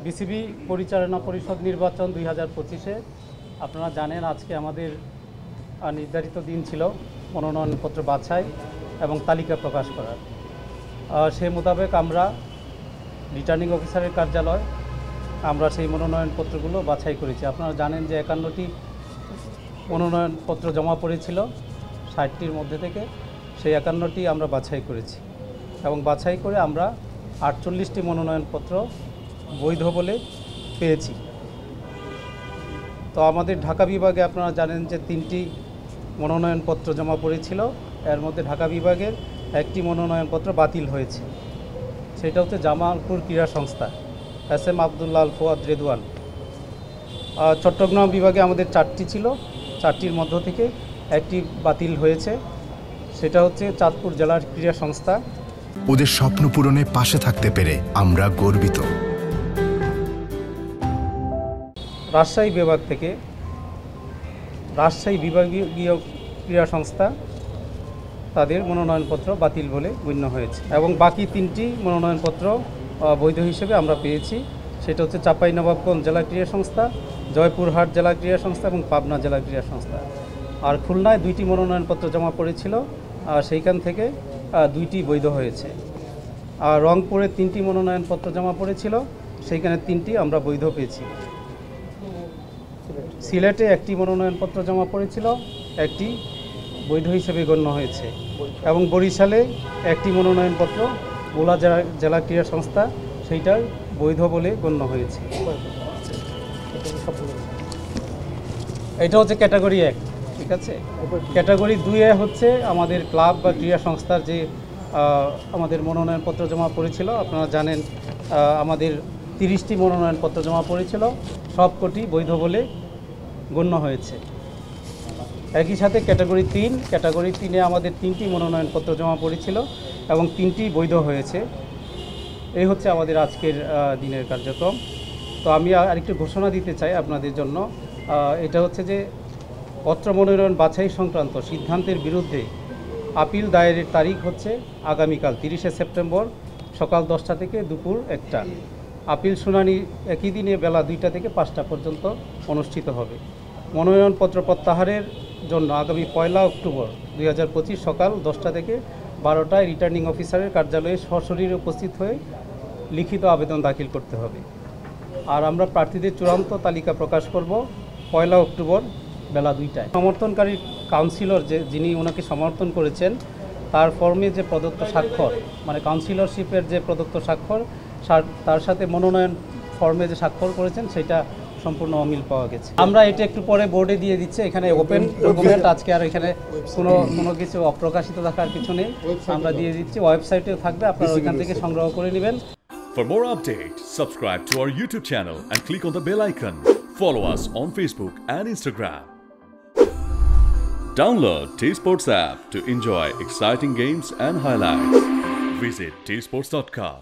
BCB পরিচালনা পরিষদ নির্বাচন 2025-এ আপনারা জানেন আজকে আমাদের নির্ধারিত দিন ছিল মনোনয়নপত্র বাছাই এবং তালিকা প্রকাশ করার। সেই মোতাবেক আমরা রিটার্নিং অফিসারের কার্যালয় আমরা সেই মনোনয়নপত্রগুলো বাছাই করেছি। আপনারা জানেন যে 51টি মনোনয়নপত্র জমা পড়েছিল 60টির মধ্যে থেকে, সেই 51টি আমরা বাছাই করেছি এবং বাছাই করে আমরা 48টি মনোনয়নপত্র বৈধ বলে পেয়েছি। তো আমাদের ঢাকা বিভাগে আপনারা জানেন যে 3টি মনোনয়নপত্র জমা পড়েছিল, এর মধ্যে ঢাকা বিভাগের একটি মনোনয়নপত্র বাতিল হয়েছে, সেটা হচ্ছে জামালপুর ক্রীড়া সংস্থা SM আবদুল্লাহ আল ফুয়াদ রেদওয়ান। চট্টগ্রাম বিভাগে আমাদের 4টি ছিল, 4টির মধ্য থেকে একটি বাতিল হয়েছে, সেটা হচ্ছে চাঁদপুর জেলার ক্রীড়া সংস্থা। ওদের স্বপ্ন পূরণে পাশে থাকতে পেরে আমরা গর্বিত। রাজশাহী বিভাগ থেকে রাজশাহী বিভাগীয় ক্রীড়া সংস্থা তাদের মনোনয়নপত্র বাতিল বলে গণ্য হয়েছে এবং বাকি 3টি মনোনয়নপত্র বৈধ হিসেবে আমরা পেয়েছি, সেটা হচ্ছে চাঁপাইনবাবগঞ্জ জেলা ক্রীড়া সংস্থা, জয়পুরহাট জেলা ক্রীড়া সংস্থা এবং পাবনা জেলা ক্রীড়া সংস্থা। আর খুলনায় 2টি মনোনয়নপত্র জমা পড়েছিল, সেইখান থেকে 2টি বৈধ হয়েছে। আর রংপুরে 3টি মনোনয়নপত্র জমা পড়েছিল, সেইখানে 3টি আমরা বৈধ পেয়েছি। সিলেটে 1টি মনোনয়নপত্র জমা পড়েছিল, 1টি বৈধ হিসেবে গণ্য হয়েছে এবং বরিশালে 1টি মনোনয়নপত্র ভোলা জেলা ক্রীড়া সংস্থা সেইটার বৈধ বলে গণ্য হয়েছে। এটা হচ্ছে ক্যাটাগরি 1, ঠিক আছে। ক্যাটাগরি 2-এ হচ্ছে আমাদের ক্লাব বা ক্রীড়া সংস্থার যে আমাদের মনোনয়নপত্র জমা পড়েছিল। আপনারা জানেন আমাদের 30টি মনোনয়নপত্র জমা পড়েছিল, সবকটি বৈধ বলে গণ্য হয়েছে। একই সাথে ক্যাটাগরি 3-এ আমাদের 3টি মনোনয়নপত্র জমা পড়েছিল এবং 3টি বৈধ হয়েছে। এই হচ্ছে আমাদের আজকের দিনের কার্যক্রম। তো আমি আরেকটু ঘোষণা দিতে চাই আপনাদের জন্য, এটা হচ্ছে যে পত্র মনোনয়ন বাছাই সংক্রান্ত সিদ্ধান্তের বিরুদ্ধে আপিল দায়েরের তারিখ হচ্ছে আগামীকাল 30শে সেপ্টেম্বর সকাল 10টা থেকে দুপুর 1টা। আপিল শুনানি একই দিনে বেলা 2টা থেকে 5টা পর্যন্ত অনুষ্ঠিত হবে। মনোনয়নপত্র প্রত্যাহারের জন্য আগামী 1 অক্টোবর 2025 সকাল 10টা থেকে 12টায় রিটার্নিং অফিসারের কার্যালয়ে সশরীরে উপস্থিত হয়ে লিখিত আবেদন দাখিল করতে হবে। আর আমরা প্রার্থীদের চূড়ান্ত তালিকা প্রকাশ করব 1 অক্টোবর বেলা 2টায়। সমর্থনকারী কাউন্সিলর যিনি ওনাকে সমর্থন করেছেন তার ফর্মে যে প্রদত্ত স্বাক্ষর, মানে কাউন্সিলরশিপের যে প্রদত্ত স্বাক্ষর, তার সাথে মনোনয়ন ফর্মে যে স্বাক্ষর করেছেন সেটা সম্পূর্ণ অমিল পাওয়া গেছে। আমরা এটা একটু পরে বোর্ডে দিয়ে দিচ্ছি, এখানে ওপেন ডকুমেন্ট আজকে, আর এখানে কোনো কিছু অপ্রকাশিত থাকার কিছু নেই, আমরা দিয়ে দিচ্ছি। ওয়েবসাইটেও থাকবে, আপনারা ওইখান থেকে সংগ্রহ করে নেবেন। For more updates, subscribe to our YouTube channel and click on the bell icon. Follow us on Facebook and Instagram. Download T-Sports app to enjoy exciting games and highlights. Visit tsports.com.